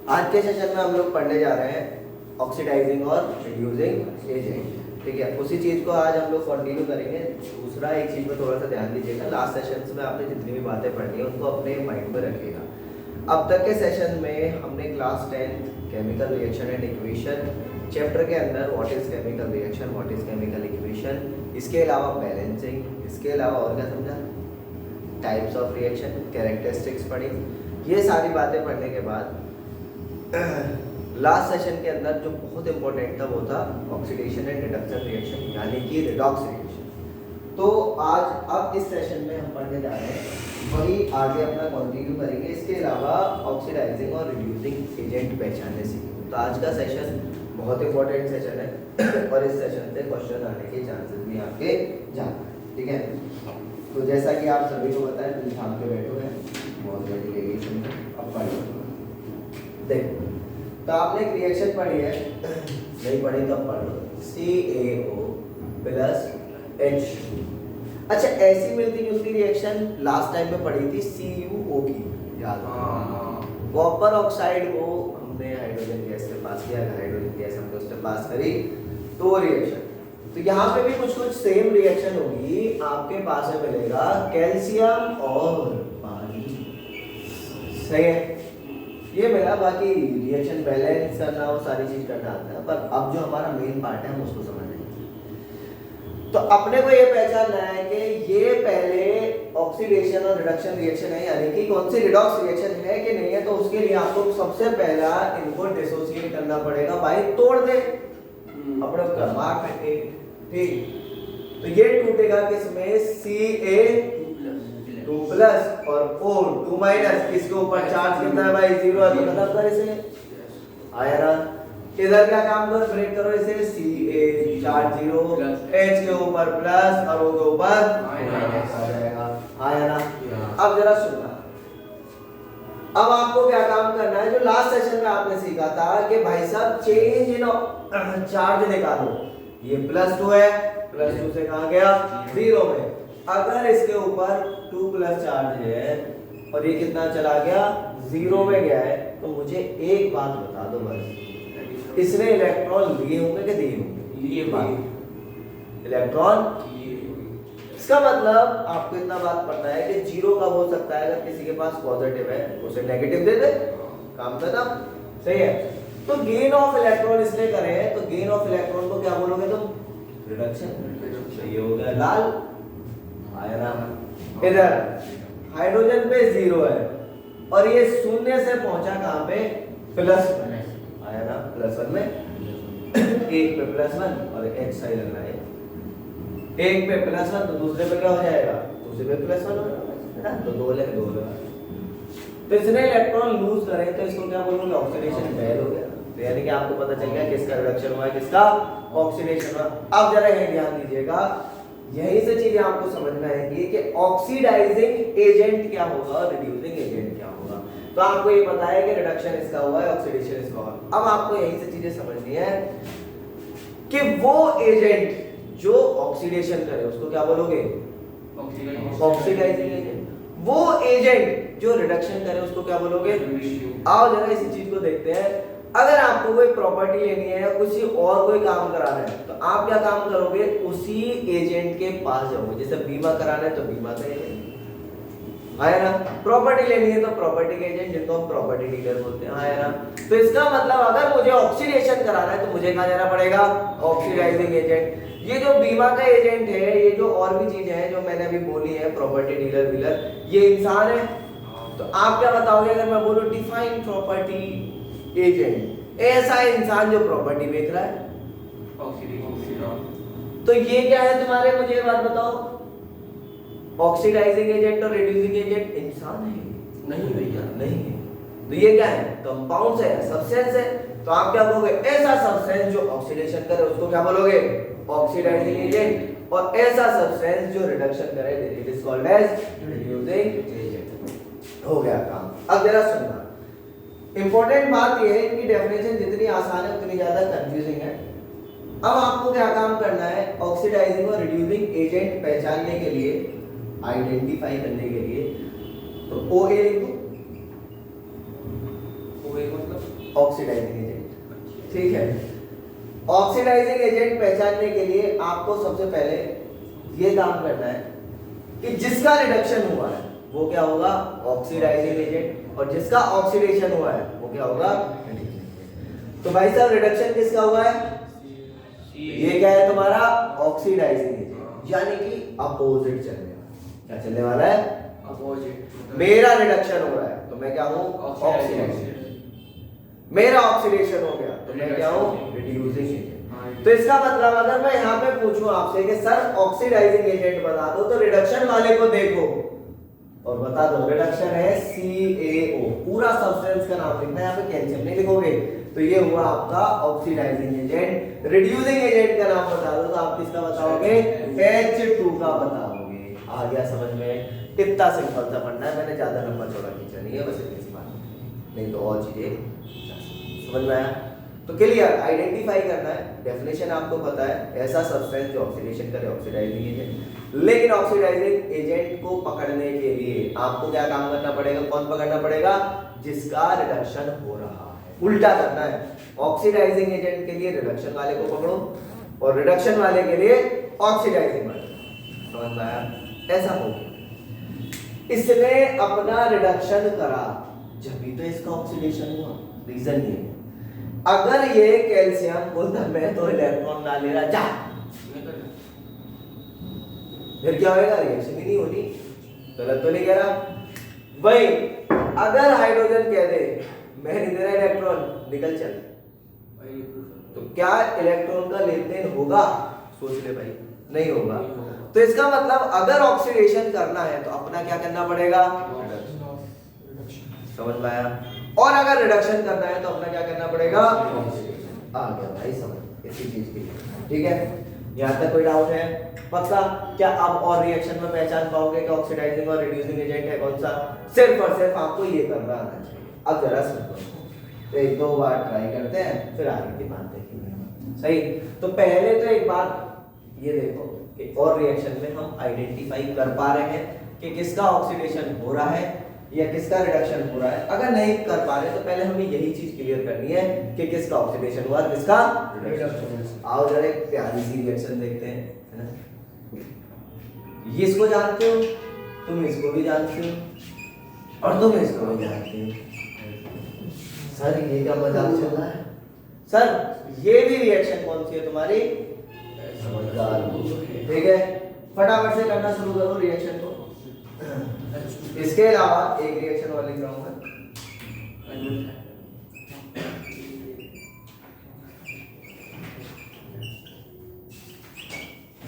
आज के सेशन में हम लोग पढ़ने जा रहे हैं ऑक्सीडाइजिंग और रिड्यूसिंग एजेंट। ठीक है, उसी चीज़ को आज हम लोग कंटिन्यू करेंगे। दूसरा एक चीज़ में थोड़ा सा ध्यान दीजिएगा, लास्ट सेशंस में आपने जितनी भी बातें पढ़ी है उनको अपने माइंड में रखिएगा। अब तक के सेशन में हमने class 10 chemical reaction and equation chapter के अंदर what is chemical reaction, what is chemical equation, इसके अलावा बैलेंसिंग, इसके अलावा और क्या समझा, टाइप्स ऑफ रिएक्शन, कैरेक्टरिस्टिक्स पढ़ी। ये सारी बातें पढ़ने के बाद लास्ट सेशन के अंदर जो बहुत इंपॉर्टेंट था वो था ऑक्सीडेशन एंड रिडक्शन रिएक्शन, यानी कि रिडॉक्स रिएक्शन। तो आज अब इस सेशन में हम पढ़ने जा रहे हैं वही आगे अपना कंटिन्यू करेंगे। इसके अलावा ऑक्सीडाइजिंग और रिड्यूसिंग एजेंट पहचानने सीखेंगे। तो आज का सेशन बहुत इंपॉर्टेंट सेशन है और इस सेशन से क्वेश्चन आने के चांसेस भी आपके ज़्यादा है। ठीक है, तो जैसा कि आप सभी को पता है, शाम के बैठो हैं बहुत बड़ी रिएक्शन में। अब पढ़ो, देखो तो आपने एक रिएक्शन पढ़ी है, नहीं पढ़ी तो अब पढ़ लो, CaO प्लस H2। अच्छा, ऐसी मिलती जुलती रिएक्शन लास्ट टाइम में पढ़ी थी CuO की, याद है? कॉपर ऑक्साइड को हमने हाइड्रोजन गैस से पास किया, हाइड्रोजन गैस हमने उससे पास करी तो रिएक्शन। तो यहाँ पे भी कुछ सेम रिएक्शन होगी, आपके पास में मिलेगा कैल्शियम और पानी। सही है, ये मिला। बाकी रिएक्शन बैलेंस करना वो सारी चीज करना आता है, पर अब जो हमारा मेन पार्ट है हम उसको समझ लेंगे। तो अपने को ये पहचानना है कि ये पहले ऑक्सीडेशन और रिडक्शन रिएक्शन है, यानी कि कौन सी रिडॉक्स रिएक्शन है कि नहीं है। तो उसके लिए आपको सबसे पहला इनको डिसोसिएट करना पड़ेगा, भाई तोड़ दे अपने दिमाग में। ठीक, तो ये टूटेगा किसमें, Ca2 प्लस और O2 माइनस, इसके ऊपर चार्ज कितना है भाई, 0 है, तो खत्म कर इसे, आया ना। इधर क्या काम कर, ब्रेक करो इसे, Ca चार्ज 0, H के ऊपर प्लस और O के ऊपर माइनस आ जाएगा, आया ना। अब जरा सुनना, अब आपको क्या काम करना है, जो लास्ट सेशन में आपने सीखा था कि भाई साहब चेंज इन चार्ज निकालो। ये +2 है, +2 से कहाँ गया, 0 में। अगर इसके ऊपर 2 प्लस चार्ज है और ये कितना चला गया, 0 में गया है, तो मुझे एक बात बता दो बस, इसने इलेक्ट्रॉन लिए होंगे कि दिए होंगे, लिए बात इलेक्ट्रॉन। इसका मतलब आपको इतना बात पता है कि 0 कब हो सकता है, अगर किसी के पास पॉजिटिव है उसे नेगेटिव दे दे, काम खत्म। सही है, तो गेन ऑफ इलेक्ट्रॉन इसने करे हैं, तो गेन ऑफ इलेक्ट्रॉन को क्या बोलोगे तुम, रिडक्शन। ये हो गया लाल, आया ना। इधर हाइड्रोजन पे 0 है और ये 0 से पहुंचा कहां पे, +1, आया ना, +1 में। एक पे +1 और एक साइड लगना है, एक पे +1 तो दूसरे पे क्या हो जाएगा, दूसरे पे +1 हो जाएगा, तो 2 ले 2 लगा। तो इसने इलेक्ट्रॉन लूज करे तो इसको क्या बोलोगे, ऑक्सीडेशन फेल हो गया। तो यानी कि आपको पता चल गया किसका रिडक्शन हुआ है, किसका ऑक्सीडेशन हुआ। अब जरा ये ध्यान दीजिएगा, यही से चीजें आपको समझना है कि ऑक्सीडाइजिंग एजेंट क्या होगा और रिड्यूसिंग एजेंट क्या होगा। तो आपको ये पता है कि रिडक्शन इसका हुआ है, ऑक्सीडेशन इसका हुआ है। अब आपको यही से चीजें समझनी है कि वो एजेंट जो ऑक्सीडेशन करे उसको क्या बोलोगे, ऑक्सीडाइजिंग एजेंट। वो एजेंट जो रिडक्शन करे उसको क्या बोलोगे। आओ जरा इसी चीज को देखते हैं। अगर आपको कोई प्रॉपर्टी लेनी है या किसी और कोई काम कराना है तो आप क्या काम करोगे, उसी एजेंट के पास जाओगे। जैसे बीमा कराना है तो बीमा का एजेंट, आया ना। प्रॉपर्टी लेनी है तो प्रॉपर्टी के एजेंट, जिनको हम प्रॉपर्टी डीलर बोलते हैं, आया ना। तो इसका मतलब अगर मुझे ऑक्सीडेशन कराना है तो मुझे कहाँ जाना पड़ेगा, ऑक्सीडाइजिंग एजेंट। ये जो बीमा का एजेंट है, ये जो और भी चीजें हैं जो मैंने अभी बोली है, प्रॉपर्टी डीलर व्हीलर, ये इंसान है। तो आप क्या बताओगे अगर मैं बोलूं डिफाइन प्रॉपर्टी एजेंट, ऐसा इंसान जो प्रॉपर्टी बेच रहा है, तो ये क्या है तुम्हारे, मुझे ये बात बताओ, ऑक्सीडाइजिंग एजेंट और रिड्यूसिंग एजेंट इंसान है? नहीं भैया, नहीं है। तो ये क्या है, कंपाउंड्स है, सब्सटेंस है। तो आप क्या बोलोगे, ऐसा सब्सटेंस जो ऑक्सीडेशन करे उसको क्या बोलोगे, ऑक्सीडाइजिंग एजेंट। और ऐसा सब्सटेंस जो रिडक्शन करे it is called as reducing agent. हो गया काम। अब जरा सुनना, इंपॉर्टेंट बात यह है, इनकी डेफिनेशन जितनी आसान है उतनी ज्यादा कंफ्यूजिंग है। अब आपको क्या काम करना है, ऑक्सीडाइजिंग और रिड्यूसिंग एजेंट पहचानने के लिए, आइडेंटिफाई करने के लिए, तो OA लिख दो। OA मतलब ऑक्सीडाइजिंग एजेंट। ठीक है, ऑक्सीडाइजिंग एजेंट पहचानने के लिए आपको सबसे पहले ये काम करना है कि जिसका रिडक्शन हुआ है वो क्या होगा, ऑक्सीडाइजिंग एजेंट, और जिसका ऑक्सीडेशन हुआ है वो क्या होगा। तो भाई साहब रिडक्शन किसका हुआ है, ये क्या है तुम्हारा ऑक्सीडाइजिंग एजेंट, यानी कि अपोजिट चलने वाला। क्या चलने वाला है, अपोजिट। मेरा रिडक्शन हो रहा है तो मैं क्या हूं, ऑक्सीडाइजिंग। मेरा ऑक्सीडेशन हो गया तो मैं क्या हूं, रिड्यूसिंग एजेंट। तो इसका मतलब अगर मैं यहाँ पे पूछूं आपसे कि सर ऑक्सीडाइजिंग एजेंट बता दो, तो रिडक्शन वाले को देखो और बता दो रिडक्शन है CaO, पूरा सब्सटेंस का नाम लिखना है, यहाँ पे कैल्शियम नहीं लिखोगे। तो ये हुआ आपका ऑक्सीडाइजिंग एजेंट। रिड्यूसिंग एजेंट का नाम बता दो तो आप किसका बताओगे, H2 का बताओगे। आ गया समझ में, कितना सिंपल सा पढ़ना है, मैंने ज्यादा लंबा चौड़ा खींचा नहीं है, बस इतनी सी बात, नहीं तो और चीजें समझ में आया। तो क्लियर, आइडेंटिफाई करना है, डेफिनेशन आपको पता है, ऐसा सब्सटेंस जो ऑक्सीडेशन करे ऑक्सीडाइजिंग एजेंट। लेकिन ऑक्सीडाइजिंग एजेंट को पकड़ने के लिए आपको क्या काम करना पड़ेगा, कौन पकड़ना पड़ेगा, जिसका रिडक्शन हो रहा है। उल्टा करना है, ऑक्सीडाइजिंग एजेंट के लिए रिडक्शन वाले को पकड़ो और रिडक्शन वाले के लिए ऑक्सीडाइजिंग वाले। समझ में आया, ऐसा हो गया। इसने अपना रिडक्शन करा जब भी तो इसका ऑक्सीडेशन हुआ, रीजन ये अगर ये कैल्शियम बोलता मैं तो इलेक्ट्रॉन ना ले रहा जा, फिर क्या होगा, रिएक्शन ही नहीं होनी। गलत तो नहीं कह रहा भाई। अगर हाइड्रोजन कह दे मैं नहीं दे रहा इलेक्ट्रॉन, निकल चल, तो क्या इलेक्ट्रॉन का लेन देन होगा, सोच ले भाई, नहीं होगा। तो इसका मतलब अगर ऑक्सीडेशन करना है तो अपना क्या करना पड़ेगा, समझ में आया। और अगर रिडक्शन करना है तो अपना क्या करना पड़ेगा, आ गया भाई समझ इसी चीज की। ठीक है, यहाँ तक कोई डाउट है, पक्का। क्या आप और रिएक्शन में पहचान पाओगे कि ऑक्सीडाइजिंग और रिड्यूसिंग एजेंट है कौन सा, सिर्फ और सिर्फ आपको ये करना आना चाहिए। अब जरा सुनो, तो एक दो बार ट्राई करते हैं फिर आगे की बात देखेंगे। सही, तो पहले तो एक बात ये देखो कि और रिएक्शन में हम आइडेंटिफाई कर पा रहे हैं कि किसका ऑक्सीडेशन हो रहा है या किसका रिडक्शन हो रहा है। अगर नहीं कर पा रहे तो पहले हमें यही चीज क्लियर करनी है कि किसका ऑक्सीडेशन हुआ, किसका रिडक्शन। आओ जरा एक प्यारी सी रिएक्शन देखते हैं, है ना। ये इसको जानते हो, तुम इसको भी जानते हो और तुम इसको भी जानते हो। सर ये क्या मजाक चल रहा है, सर ये भी रिएक्शन कौन सी है तुम्हारी, समझदार। ठीक है, फटाफट से करना शुरू करो रिएक्शन को। इसके अलावा एक रिएक्शन और लिख रहा हूं मैं,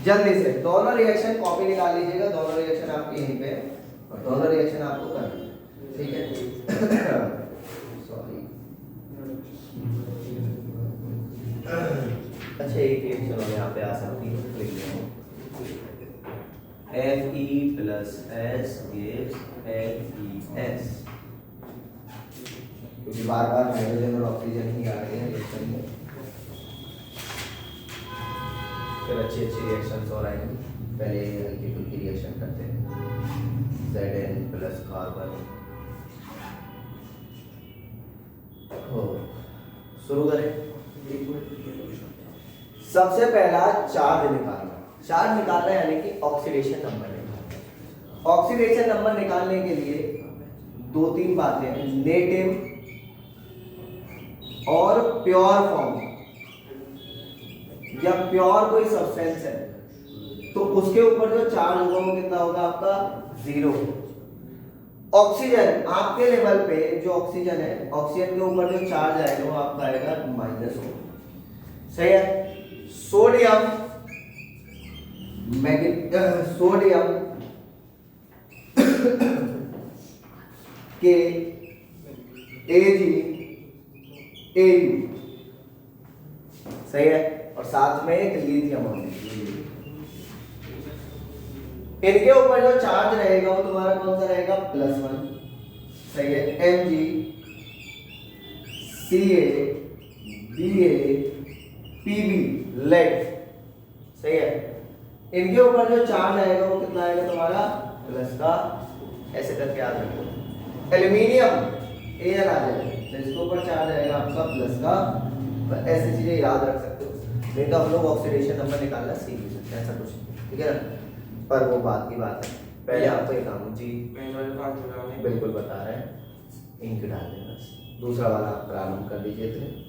जल्दी से दोनों रिएक्शन कॉपी निकाल लीजिएगा। दोनों रिएक्शन आपके यहीं पे है और दोनों रिएक्शन आपको करनी है। ठीक है, सॉरी। अच्छा एक रिएक्शन और यहाँ पे आ सकती है, लिख लें Fe+S gives FeS, क्योंकि बार बार हाइड्रोजन और ऑक्सीजन ही आ रहे हैं रिएक्शन में, फिर अच्छी अच्छी रिएक्शंस और आएंगी। पहले हल्की फुल्की रिएक्शन करते हैं, Zn प्लस कार्बन। शुरू करें। सबसे पहला चार्ज निकालना, चार्ज निकालना यानी कि ऑक्सीडेशन नंबर निकालना। ऑक्सीडेशन नंबर निकालने के लिए दो तीन बातें, नेटिव और प्योर फॉर्म, या प्योर कोई सब्सटेंस है तो उसके ऊपर जो चार्ज होगा वो कितना होगा आपका, 0। ऑक्सीजन आपके लेवल पे जो ऑक्सीजन है, ऑक्सीजन के ऊपर जो चार्ज आएगा वो आपका आएगा -1। सही है। सोडियम सोडियम के Ag Au, सही है, और साथ में एक लिथियम होगा। इनके ऊपर जो चार्ज रहेगा वो तुम्हारा कौन सा रहेगा, +1। सही है। Mg Ca Ba Pb lead, सही है। इनके ऊपर जो चार्ज आएगा वो कितना आएगा तुम्हारा, प्लस का। ऐसे करके याद रखो। एल्यूमिनियम Al आ जाएगा, तो इसके ऊपर चार्ज आएगा आपका प्लस का। तो ऐसी चीजें याद रख सकते हो, नहीं तो हम लोग ऑक्सीडेशन नंबर निकालना सीख भी सकते हैं, ऐसा कुछ नहीं, ठीक है ना। पर वो बात की बात है, पहले आपको एक काम जी बिल्कुल बता रहे हैं, इंक डाल देना। दूसरा वाला आप प्रारंभ कर दीजिए थे।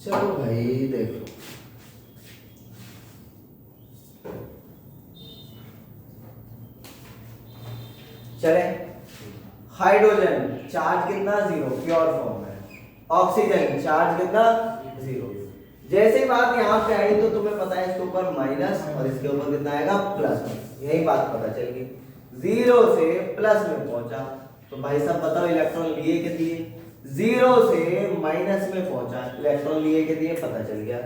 चलो भाई देखो, चले हाइड्रोजन चार्ज कितना 0 प्योर फॉर्म में, ऑक्सीजन चार्ज कितना 0। जैसे बात यहाँ पे आई तो तुम्हें पता है इसके ऊपर माइनस और इसके ऊपर कितना आएगा प्लस, यही बात पता चल गई। 0 से प्लस में पहुंचा तो भाई साहब बताओ इलेक्ट्रॉन लिए के दिए, 0 से माइनस में पहुंचा इलेक्ट्रॉन लिए के दिए, पता चल गया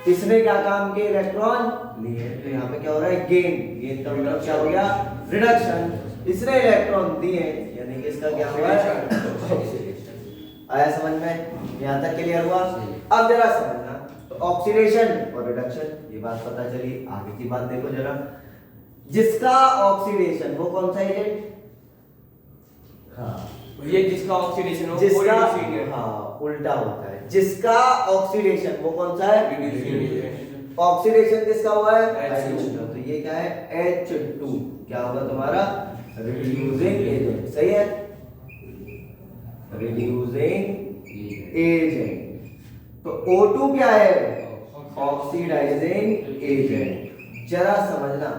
इसने क्या काम किए, इलेक्ट्रॉन लिए। तो यहाँ पे क्या हो रहा है, गेन, गेन का मतलब क्या हो गया, रिडक्शन। इसने इलेक्ट्रॉन दिए यानी कि इसका क्या हुआ है, आया समझ में, यहाँ तक क्लियर हुआ। अब जरा समझना, तो ऑक्सीडेशन और रिडक्शन ये बात पता चली। आगे की बात देखो जरा, जिसका ऑक्सीडेशन वो कौन सा एजेंट, हाँ ये जिसका ऑक्सीडेशन हो जिसका, वो हाँ उल्टा होता है, जिसका ऑक्सीडेशन वो कौन सा है, रिड्यूसिंग। ऑक्सीडेशन किसका हुआ है, H2। तो ये क्या है H2, क्या होगा तुम्हारा, रिड्यूसिंग एजेंट, सही है, रिड्यूसिंग एजेंट। तो O2 क्या है, ऑक्सीडाइजिंग एजेंट। जरा समझना,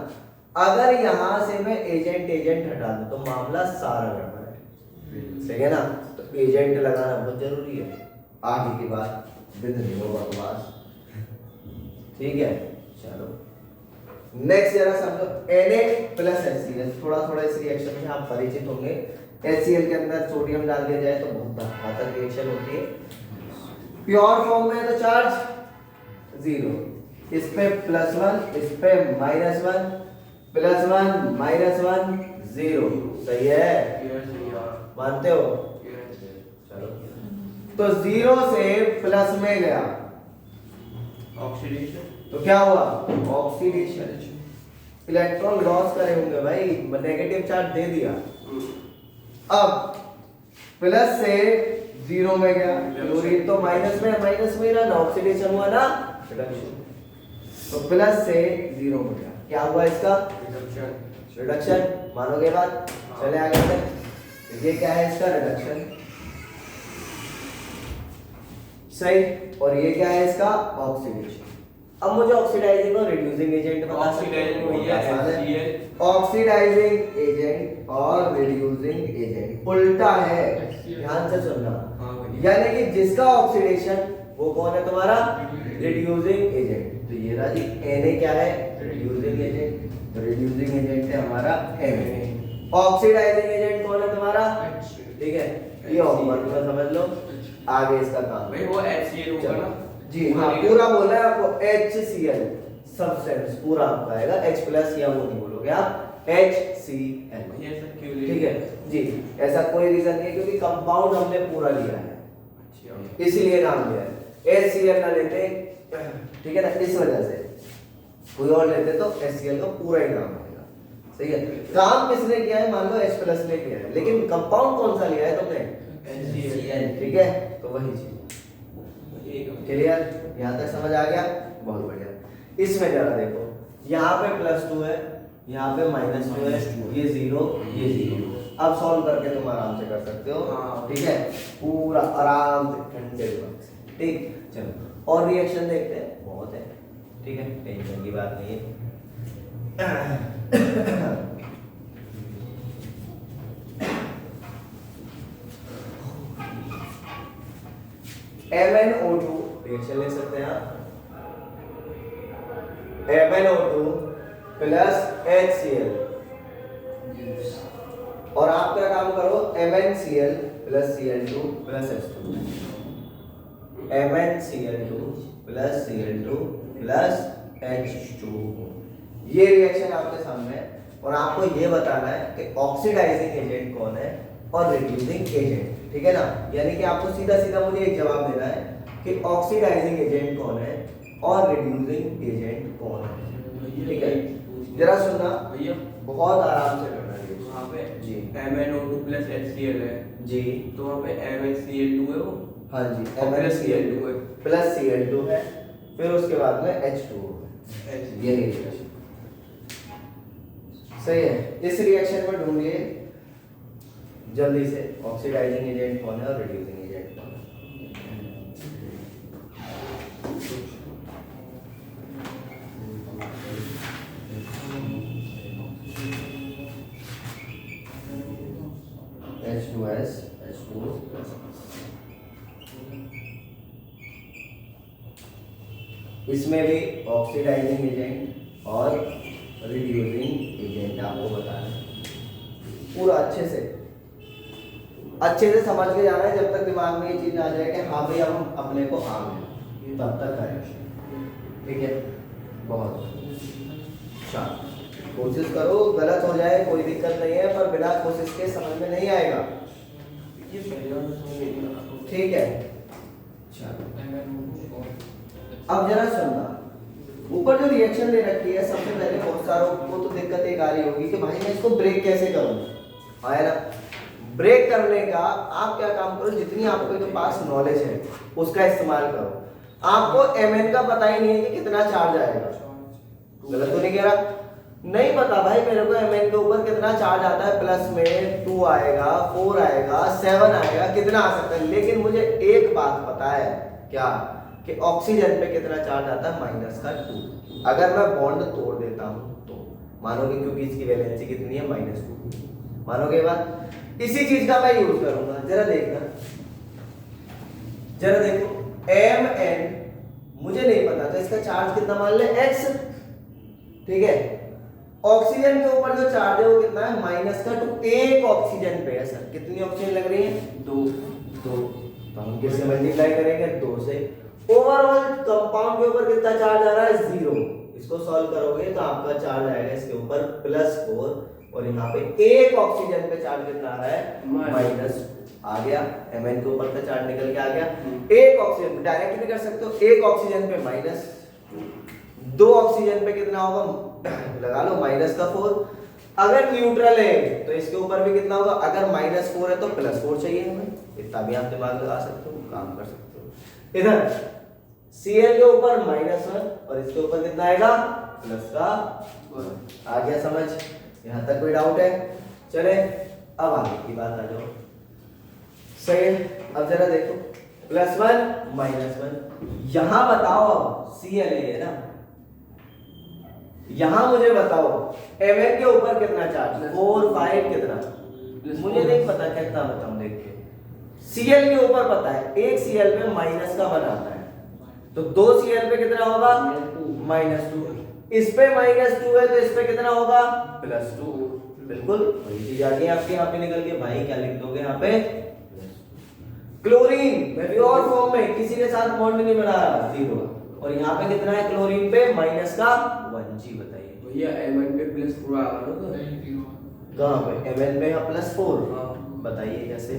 अगर यहां से मैं एजेंट एजेंट हटा दूं तो मामला सारा गड़बड़ है, सही है ना। तो एजेंट लगाना बहुत जरूरी है। आगे की बात विद नो बकवास, ठीक है। चलो नेक्स्ट जरा समझो, Na+HCl, थोड़ा थोड़ा इस रिएक्शन में आप परिचित होंगे। HCl के अंदर सोडियम डाल दिया जाए तो बहुत घातक रिएक्शन होती है। प्योर फॉर्म में तो चार्ज 0, इस पे +1, इस पे -1, +1 -1 0, सही है, मानते हो, चलो। तो 0 से प्लस में गया, ऑक्सीडेशन, तो क्या हुआ, ऑक्सीडेशन, इलेक्ट्रॉन लॉस करे होंगे भाई, नेगेटिव चार्ज दे दिया। अब प्लस से 0 में गया, क्लोरीन तो माइनस में ही रहा ना, ऑक्सीडेशन हुआ ना, तो प्लस से 0 में गया, क्या हुआ इसका, रिडक्शन, मानोगे बात। चले आगे बढ़ते, ये क्या है इसका, रिडक्शन, सही, और ये क्या है इसका, ऑक्सीडेशन। अब मुझे ऑक्सीडाइजिंग और रिड्यूसिंग एजेंट बता, ऑक्सीडाइजिंग एजेंट और रिड्यूसिंग एजेंट उल्टा है, ध्यान से सुनना। यानी कि जिसका ऑक्सीडेशन वो कौन है तुम्हारा, रिड्यूसिंग एजेंट। तो ये राजी Na क्या है, रिड्यूसिंग एजेंट, तो रिड्यूसिंग एजेंट है हमारा Na। ऑक्सीडाइजिंग एजेंट कौन है तुम्हारा, ठीक है, ये होमवर्क में समझ लो, आगे इसका काम भाई वो HCl होगा ना जी, हाँ पूरा बोलना है आपको, HCl सब्सटेंस पूरा आपका आएगा, H+ या वो नहीं बोलोगे आप, HCl, ठीक है जी। ऐसा कोई रीजन नहीं है क्योंकि कंपाउंड हमने पूरा लिया है, इसीलिए नाम लिया है। HCl ना लेते, ठीक है ना, इस वजह से, कोई और लेते तो HCl का पूरा ही नाम आएगा, सही है। काम किसने किया है, मान लो H+ ने किया है, लेकिन कंपाउंड कौन सा लिया है तुमने, HCl, ठीक है, तो वही चीज, क्लियर, यहाँ तक समझ आ गया, बहुत बढ़िया। इसमें जरा देखो, यहाँ पे +2 है, यहाँ पे -2 है, ये 0, ये 0। अब सॉल्व करके तुम आराम से कर सकते हो, ठीक है, पूरा आराम से ठंडे दिमाग से, ठीक। चलो और रिएक्शन देखते हैं, बहुत है, ठीक है, टेंशन की बात नहीं है। MnO2 रिएक्शन ले सकते हैं आप, MnO2 + HCl, और आप क्या काम करो, MnCl + Cl2 + H2, MnCl2 + Cl2 + H2, ये रिएक्शन आपके सामने है। और आपको ये बताना है कि ऑक्सीडाइजिंग एजेंट कौन है और रिड्यूसिंग एजेंट, ठीक है ना। यानी कि आपको सीधा सीधा मुझे एक जवाब देना है कि ऑक्सीडाइजिंग एजेंट कौन है और रिड्यूसिंग एजेंट कौन है, ठीक है। जरा सुनना, भैया बहुत आराम से करना है वहाँ पे जी MnO2 प्लस HCl है, जी। तो वहाँ पे MnCl2 है वो, हाँ जी, और प्लस Cl2 है। प्लस Cl2 है, फिर उसके बाद में H2O है। ये रिएक्शन सही है। इस रिएक्शन में ढूंढिए जल्दी से ऑक्सीडाइजिंग एजेंट कौन है और रिड्यूसिंग एजेंट कौन है। H2S H2O इसमें भी ऑक्सीडाइजिंग एजेंट और रिड्यूसिंग एजेंट आपको बताना है पूरा अच्छे से समझ के जाना है, जब तक दिमाग में ये चीज आ जाए कि हाँ भाई हम अपने को आम है तब तक करें। ठीक है, बहुत शांत कोशिश करो, गलत हो जाए कोई दिक्कत नहीं है, पर बिना कोशिश के समझ में नहीं आएगा। ये पहले वाला समझ नहीं आ रहा। ठीक है, अब जरा सुनना, ऊपर जो रिएक्शन दे रखी है सबसे पहले बहुत सारों को तो दिक्कत एक आ रही होगी कि भाई मैं इसको ब्रेक कैसे करूं। आया ना, ब्रेक करने का आप क्या काम करो, जितनी आपके के पास नॉलेज है उसका इस्तेमाल करो। आपको Mn का पता ही नहीं है कि कितना चार्ज आएगा, गलत तो नहीं कह रहा, नहीं पता भाई मेरे को Mn के ऊपर कितना चार्ज आता है, प्लस में 2 आएगा, 4 आएगा, 7 आएगा, कितना आ सकता है, लेकिन मुझे एक बात पता है क्या कि ऑक्सीजन पे कितना चार्ज आता है, -2। अगर मैं बॉन्ड तोड़ देता हूं तो मानोगे, क्योंकि इसकी वैलेंसी कितनी है, -2, मानोगे बात। इसी चीज का मैं यूज करूंगा, जरा देखना, जरा देखो Mn मुझे नहीं पता तो इसका चार्ज कितना मान ले, x। ठीक है, ऑक्सीजन के ऊपर जो चार्ज है वो कितना है, -2। एक ऑक्सीजन पे है सर, कितनी ऑक्सीजन लग रही है, 2। तो हम किससे मल्टीप्लाई करेंगे, 2 से। ओवरऑल कंपाउंड के ऊपर कितना चार्ज आ रहा है, 0। इसको सॉल्व करोगे तो आपका चार्ज आएगा इसके ऊपर +4, और यहाँ पे एक ऑक्सीजन पे चार्ज कितना आ रहा है, -2 आ गया। Mn के ऊपर का चार्ज निकल के आ गया। एक ऑक्सीजन डायरेक्ट भी कर सकते हो, एक ऑक्सीजन पे -2, 2 ऑक्सीजन पे कितना होगा, लगा लो -4। अगर न्यूट्रल है तो इसके ऊपर भी कितना होगा, अगर -4 है तो +4 चाहिए हमें, इतना भी आप दिमाग लगा सकते हो, काम कर सकते हो। इधर Cl के ऊपर -1 और इसके ऊपर कितना आएगा, +1 आ गया समझ, यहां तक कोई डाउट है, चले अब आगे की बात आ जाओ। सही है, अब जरा देखो +1 -1, यहां बताओ Cl है ना, यहां मुझे बताओ Mn के ऊपर कितना चार्ज, 4 5 कितना, मुझे नहीं पता कितना बताऊं, देख के Cl के ऊपर पता है, एक Cl पे माइनस का बनाता है, तो 2 Cl पे कितना होगा, -2, इस पे -2 है तो इस पे कितना होगा, +2। बिल्कुल वही चीज आ गई आपके यहाँ पे निकल के, भाई क्या लिख दोगे यहाँ पे, क्लोरीन में प्योर फॉर्म में किसी के साथ बॉन्ड नहीं बना रहा, 0, और यहाँ पे कितना है क्लोरीन पे, -1 जी। बताइए भैया Mn पे +4 आ रहा है तो कहाँ पे, Mn पे +4, हाँ। बताइए कैसे,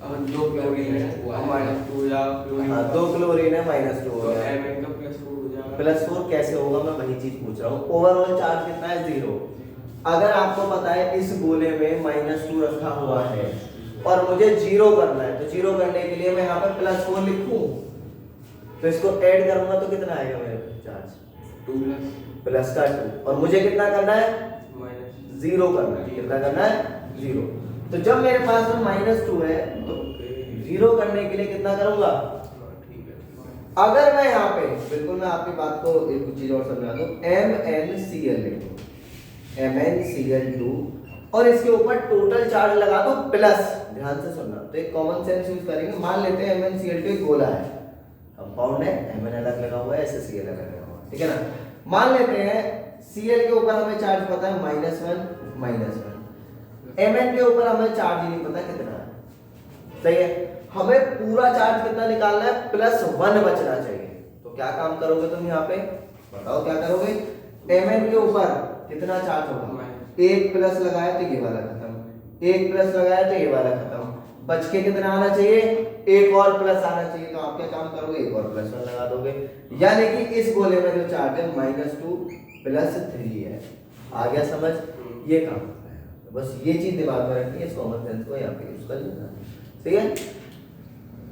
अब 2 क्लोरीन है, -2 या क्लोरीन, हाँ 2 क्लोरीन है, -2 हो तो गया, Mn का +4 हो जाएगा। +4 कैसे होगा, मैं वही चीज पूछ रहा हूँ। ओवरऑल चार्ज कितना है, 0। अगर आपको पता है इस गोले में -2 रखा हुआ है और मुझे 0 करना है, तो 0 करने के लिए मैं यहाँ पे +4 लिखूं, तो इसको ऐड करूंगा तो कितना आएगा मेरे चार्ज, 2 प्लस का 2, और मुझे कितना करना है, माइनस 0 करना है, कितना करना है, 0। तो जब मेरे पास में -2 है तो 0 करने के लिए कितना करूंगा, ठीक है। अगर मैं यहाँ पे बिल्कुल मैं आपकी बात को एक चीज और समझा दूं, MnCl लिखूं, MnCl2, और इसके ऊपर टोटल चार्ज लगा दो प्लस, ध्यान से सुनना, तो एक कॉमन सेंस यूज करेंगे। मान लेते हैं MnCl2 एक गोला है, कंपाउंड है, Mn अलग लगा हुआ है, Cl अलग लगा हुआ है, ठीक है ना। मान लेते हैं Cl के ऊपर हमें चार्ज पता है -1, Mn के ऊपर हमें चार्ज ही नहीं पता कितना है, सही है। हमें पूरा चार्ज कितना निकालना है, +1 बचना चाहिए, तो क्या काम करोगे तुम यहाँ पे, बताओ क्या करोगे, Mn के ऊपर कितना चार्ज होगा, 1 प्लस लगाया तो ये वाला खत्म, 1 प्लस लगाया तो ये वाला खत्म, बच के कितना आना चाहिए, 1 और प्लस आना चाहिए, तो आप क्या काम करोगे, 1 और +1 लगा दोगे, यानी कि इस गोले में जो चार्ज है -2 + 3 है, आ गया समझ? ये काम करना है, बस ये चीज दिमाग में रखनी है, इस कॉमन सेंस को यहाँ पे यूज कर लेना। ठीक है,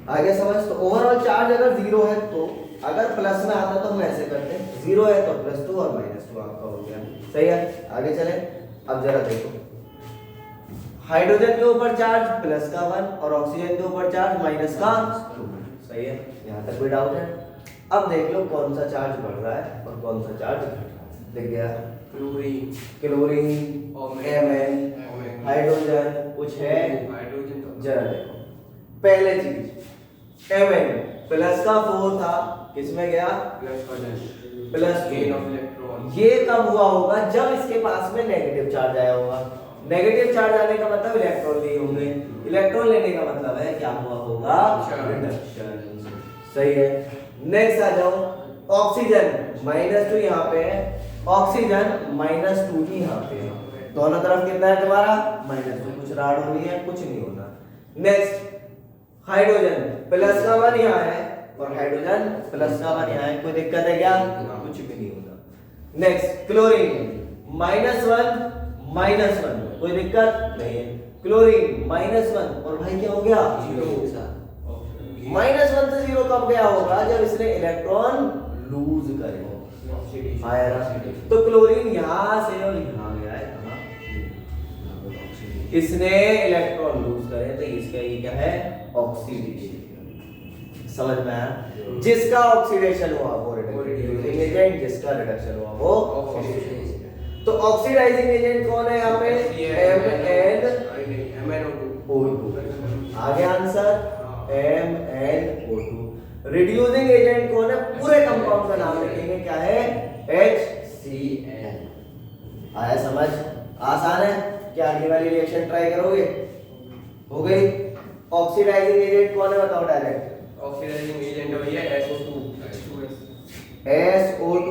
आ गया समझ? तो ओवरऑल चार्ज अगर जीरो है तो अगर प्लस में आता तो हम ऐसे करते हैं, जीरो है तो +2 और -2 आपका हो गया। सही है, आगे चले। अब जरा देखो, हाइड्रोजन के ऊपर चार्ज +1 और ऑक्सीजन के ऊपर चार्ज -2। सही है, यहाँ तक कोई डाउट है? अब देख लो कौन सा चार्ज बढ़ रहा है और कौन सा चार्ज घट रहा है। दिख गया? क्लोरीन, Mn, हाइड्रोजन कुछ है? जरा देखो, पहले चीज Mn प्लस का 4 था, किसमें गया? Plus gain of electron. ये कब हुआ होगा? जब इसके पास में नेगेटिव चार्ज आया होगा। नेगेटिव चार्ज आने का मतलब इलेक्ट्रॉन लिए होंगे, इलेक्ट्रॉन लेने का मतलब है क्या हुआ होगा? रिडक्शन। सही है, नेक्स्ट आ जाओ, ऑक्सीजन -2 यहाँ पे है, ऑक्सीजन -2 ही यहाँ पे है, दोनों तरफ कितना है तुम्हारा? -2। कुछ राड होनी है? कुछ नहीं होना। नेक्स्ट हाइड्रोजन +1 यहाँ है और हाइड्रोजन +1 यहाँ है, कोई दिक्कत है क्या? कुछ भी नहीं होना। नेक्स्ट क्लोरीन -1 कोई दिक्कत नहीं है, क्लोरीन -1 और भाई क्या हो गया? 0। -1 से 0 कब गया होगा? जब इसने इलेक्ट्रॉन लूज करे हो। आया ना? तो क्लोरीन यहाँ से और यहाँ गया है, कहाँ? इसने इलेक्ट्रॉन लूज करे तो इसका ये क्या है? ऑक्सीडेशन। समझ में आया? जिसका ऑक्सीडेशन हुआ वो रिड्यूसिंग एजेंट, जिसका रिडक्शन हुआ वो ऑक्सीडेशन। तो ऑक्सीडाइजिंग एजेंट कौन है यहाँ पे? MnO2। आगे आंसर MnO2। रिड्यूसिंग एजेंट कौन है? पूरे कंपाउंड का नाम लिखेंगे, क्या है? HCl। आया समझ? आसान है क्या? आगे वाली रिएक्शन ट्राई करोगे? हो गई। ऑक्सीडाइजिंग एजेंट कौन है बताओ डायरेक्ट? ऑक्सीडाइजिंग एजेंट भैया SO2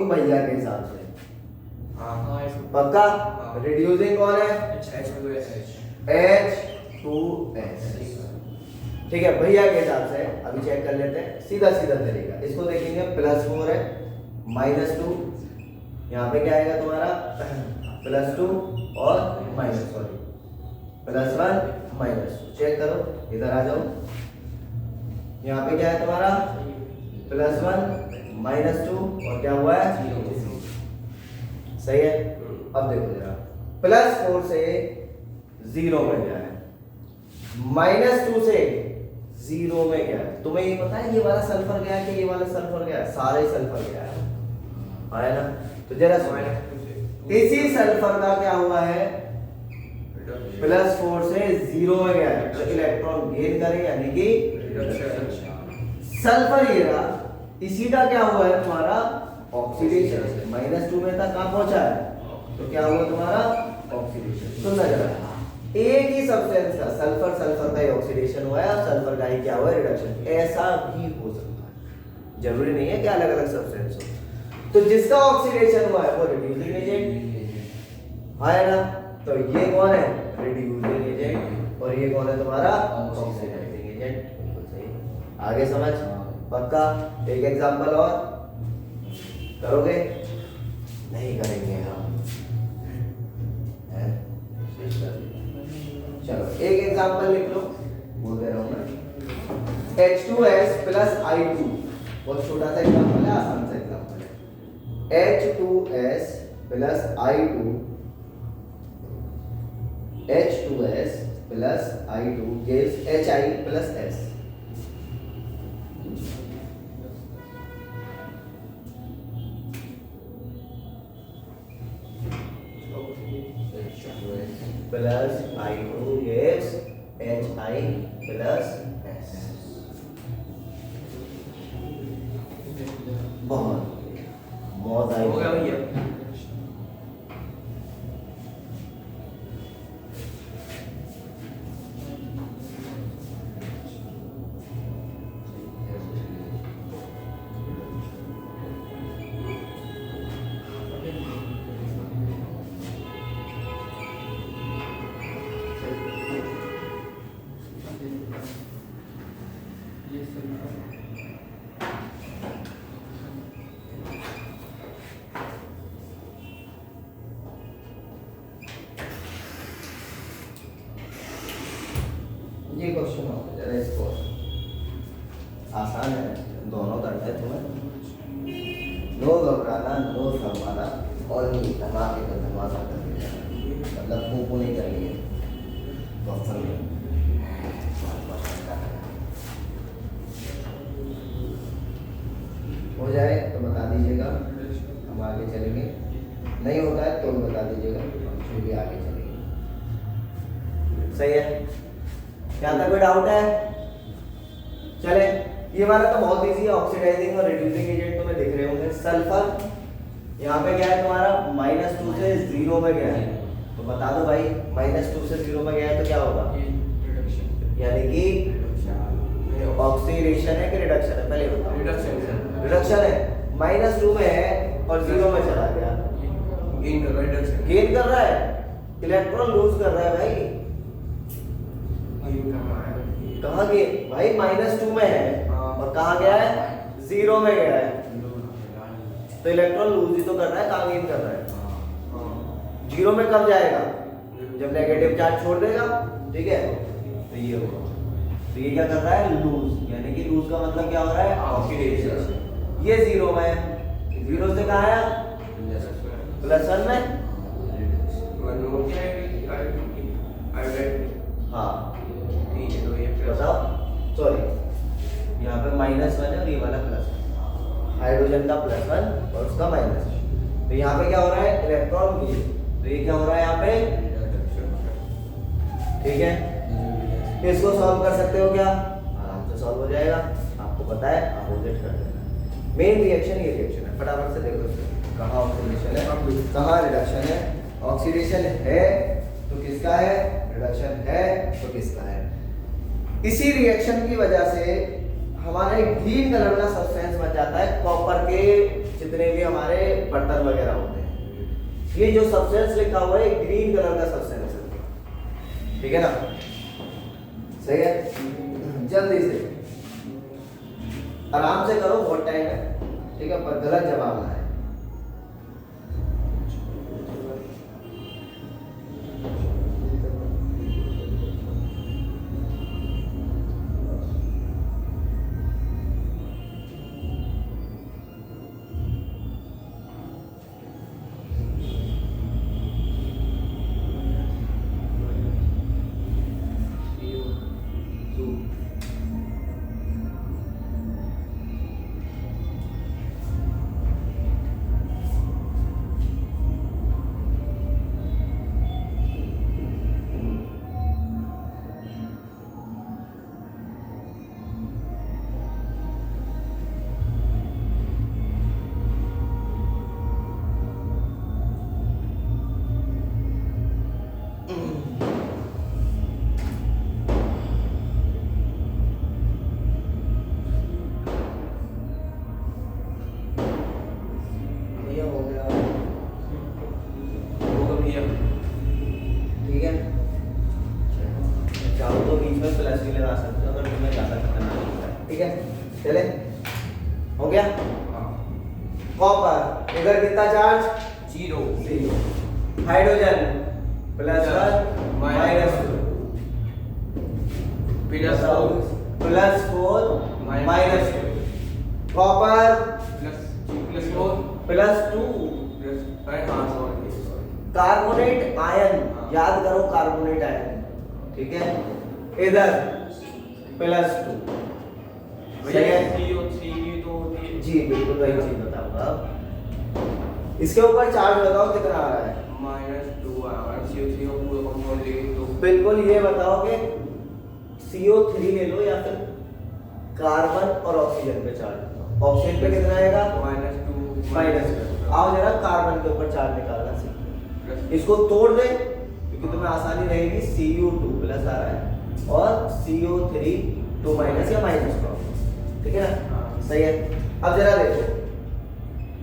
भैया के हिसाब से। हाँ पक्का? रिड्यूसिंग कौन है? H2S। ठीक है, भैया के हिसाब से अभी चेक कर लेते हैं, सीधा सीधा तरीका। इसको देखेंगे, +4 है, -2, यहाँ पे क्या आएगा तुम्हारा? +2 और +1 -2। चेक करो, इधर आ जाओ, यहाँ पे क्या है तुम्हारा? +1 -2 और क्या हुआ है? 0। सही है। अब देखो जरा, +4 से 0 में गया है, -2 से 0 में गया है। तुम्हें ये पता है ये वाला सल्फर गया कि ये वाला सल्फर गया? सारे सल्फर गया है। आया ना? तो जरा इसी सल्फर का क्या हुआ है? +4 से 0 में गया है, तो इलेक्ट्रॉन गेन करे यानी कि सल्फर ये रहा, इसी का क्या हुआ है तुम्हारा? ऑक्सीडेशन। -2 में था, कहां पहुंचा है? तो क्या हुआ तुम्हारा? ऑक्सीडेशन। सुनना जरा, एक ही सब्सटेंस का सल्फर का ही ऑक्सीडेशन हुआ है और सल्फर का ही क्या हुआ है? रिडक्शन। ऐसा भी हो सकता है, जरूरी नहीं है कि अलग अलग सब्सटेंस हो। तो जिसका ऑक्सीडेशन हुआ है वो रिड्यूसिंग एजेंट आया ना? तो ये कौन है? Reducing agent. और ये कौन है तुम्हारा? Oxidising agent. बिल्कुल सही। आगे समझ? पक्का? एक एग्जांपल और करोगे? नहीं करेंगे हम। चलो एक एग्जांपल लिख लो, बोल दे रहा हूं मैं। H2S + I2, बहुत छोटा सा एग्जांपल है, आसान सा एग्जांपल है। H2S + I2 gives Hi + S। Plus I2 gives Hi + S। बहुत मौत आई। हो गया भैया। ये क्वेश्चन हो जरा इसको आसान है, दोनों करना है तुम्हें। नो घबराना, नो शर्माना और नहीं धमाके का धमाका कर देना, मतलब फूफू नहीं करनी है तो अक्सर हो जाए तो बता दीजिएगा, हम आगे चलेंगे। नहीं होता है तो बता दीजिएगा, हम फिर भी आगे चलेंगे। सही है? क्या था, कोई डाउट है? चले, ये वाला तो बहुत इजी है। ऑक्सीडाइजिंग और रिड्यूसिंग एजेंट तुम्हें दिख रहे होंगे। सल्फर यहाँ पे क्या है तुम्हारा, -2 से 0 में गया है, तो बता दो भाई -2 से 0 में गया है तो क्या होगा, यानी कि ऑक्सीडेशन है कि रिडक्शन है, पहले बताओ। रिडक्शन है, -2 में है और 0 में चला गया, गेन कर रहा है, इलेक्ट्रॉन लूज कर रहा है भाई। कहाँ गए भाई, -2 में है और कहाँ गया है, 0 में गया है, तो इलेक्ट्रॉन लूज ही तो कर रहा है, कहाँ गेन कर रहा है। 0 में कब जाएगा, जब नेगेटिव चार्ज छोड़ देगा, ठीक है, तो ये होगा। तो ये क्या कर रहा है, लूज, यानी कि लूज का मतलब क्या हो रहा है, ऑक्सीडेशन। ये 0 में है, 0 से कहाँ आया, +1 में। हाँ बताओ, सॉरी यहाँ पे -1 है और ये वाला +1, हाइड्रोजन का +1 और उसका -1। तो यहाँ पे क्या हो रहा है, इलेक्ट्रॉन गेन, तो ये क्या हो रहा है यहाँ पे, ठीक है। इसको सॉल्व कर सकते हो क्या, आराम से सॉल्व हो जाएगा, आपको पता है, अपोजिट कर देना। मेन रिएक्शन ये रिएक्शन है, फटाफट से देखो कहाँ ऑक्सीडेशन है, कहाँ रिडक्शन है। ऑक्सीडेशन है तो किसका है, रिडक्शन है तो किसका है। इसी रिएक्शन की वजह से हमारा एक ग्रीन कलर का सब्सटेंस बन जाता है, कॉपर के जितने भी हमारे बर्तन वगैरह होते हैं, ये जो सब्सटेंस लिखा हुआ है ग्रीन कलर का सब्सटेंस है, ठीक है ना। सही है, जल्दी से आराम से करो, बहुत टाइम है, ठीक है, पर गलत जवाब ना है। ठीक है, चाहो तो बीच में प्लस भी लगा सकते हो अगर तुम्हें ज्यादा खतरनाक लगता है, ठीक है। चले, हो गया। कॉपर इधर कितना charge, 0। Hydrogen +1 -2 +4 -2। Copper +2। Carbonate ion, याद करो कार्बोनेट आयन, ठीक है, इधर +2। सही है, जी बिल्कुल वही चीज बताऊंगा। इसके ऊपर चार्ज बताओ कितना आ रहा है, बिल्कुल ये बताओगे, CO3 ले लो या फिर कार्बन और ऑक्सीजन पे चार्ज बताओ। ऑक्सीजन पे कितना आएगा, -2। आओ जरा कार्बन के ऊपर चार्ज निकालना सीखो, इसको तोड़ दे क्योंकि तुम्हें आसानी रहेगी। Cu2 प्लस आ रहा है और CO3 2 माइनस या माइनस, ठीक है ना, सही है। अब जरा देखो,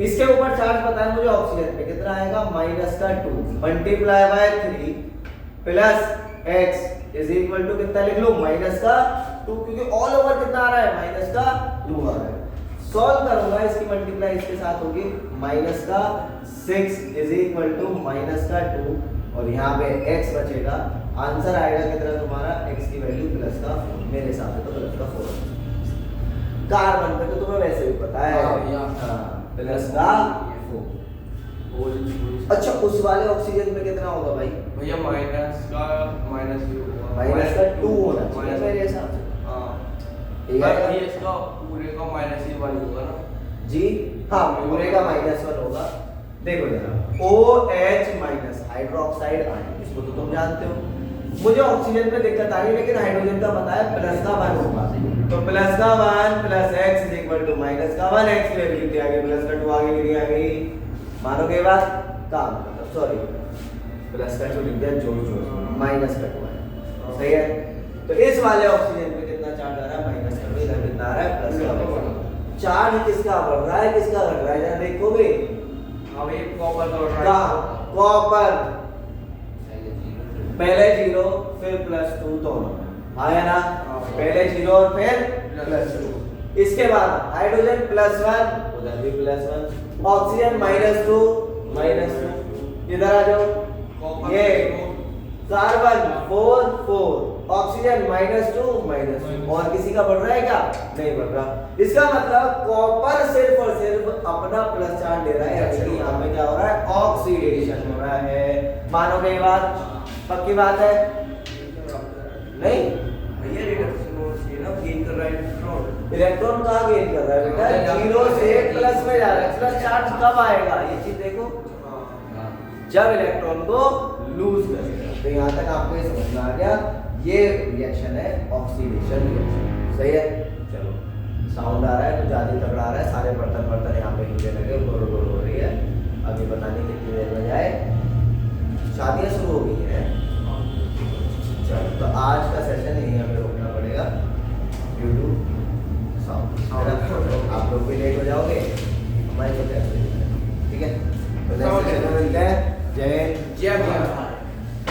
इसके ऊपर चार्ज पता है मुझे, ऑक्सीजन पे कितना आएगा, -2 × 3 plus x is equal to कितना लिख लो, -2, क्योंकि ऑल ओवर कितना आ रहा है, -2 आ रहा है। सॉल्व करूंगा, इसकी मल्टीप्लाई इसके साथ होगी, -6 इज इक्वल टू -2 और यहाँ पे x बचेगा आंसर आएगा कितना तुम्हारा, x की वैल्यू प्लस का 4, मेरे हिसाब से तो प्लस का 4। कार्बन पे तो तुम्हें वैसे भी पता है, हाँ भैया। हाँ प्लस का 4। अच्छा उस वाले ऑक्सीजन पे कितना होगा भाई? भैया माइनस का -0 होगा, माइनस का 2 होना चाहिए मेरे हिसाब से। हाँ ठीक है भैया इसका पूरे का -1 होगा ना जी, हाँ पूरे का -1 होगा। देखो जरा OH माइनस हाइड्रोक्साइड आयन, इसको तो तुम जानते हो। मुझे ऑक्सीजन पे दिक्कत आ रही है, लेकिन हाइड्रोजन का पता है प्लस का 1 होगा, तो प्लस का 1 plus x is equal to minus का 1, x की वैल्यू कितनी आ गई, प्लस का 2 आगे कितनी आ गई, मानोगे ये बात? काम मतलब सॉरी प्लस का 2 लिख दिया, जोड़ माइनस का 2 है, सही है। तो इस वाले ऑक्सीजन पे कितना चार्ज आ रहा है, माइनस का 2, इधर कितना आ रहा है, प्लस का 2। चार्ज किसका बढ़ रहा है किसका घट रहा है, जरा देखोगे? हाँ भैया कॉपर का बढ़ रहा का है, कॉपर पहले 0 फिर +2 दोनों आया ना, पहले 0 और फिर +2। इसके बाद हाइड्रोजन +1, उधर भी +1, ऑक्सीजन -2 -2, इधर आ जाओ, ये कार्बन 4 4, ऑक्सीजन -2 -2, और किसी का बढ़ रहा है क्या? नहीं बढ़ रहा। इसका मतलब कॉपर सिर्फ और सिर्फ अपना प्लस चार्ज ले रहा है, यानी यहाँ पे क्या हो रहा है, ऑक्सीडेशन हो रहा है। मानोगे ये बात? पक्की बात है? नहीं भैया रिडक्शन ये ना गेन कर रहा है इलेक्ट्रॉन। इलेक्ट्रॉन कहाँ गेन कर रहा है बेटा, 0 से प्लस में जा रहा है। प्लस चार्ज कब आएगा, ये चीज देखो, जब इलेक्ट्रॉन को लूज करेगा। तो यहाँ तक आपको ये समझ में आ गया, ये रिएक्शन है ऑक्सीडेशन रिएक्शन, सही है। चलो साउंड आ रहा है तो ज्यादा तगड़ा आ रहा है, सारे बर्तन यहाँ पे हिले लगे, गोल गोल हो रही है। अभी पता नहीं कितनी देर में जाए, शादियाँ शुरू हो गई है। चलो तो आज का सेशन यहीं हमें रोकना पड़ेगा ड्यू टू साउंड। आप लोग भी लेट हो जाओगे, हमारी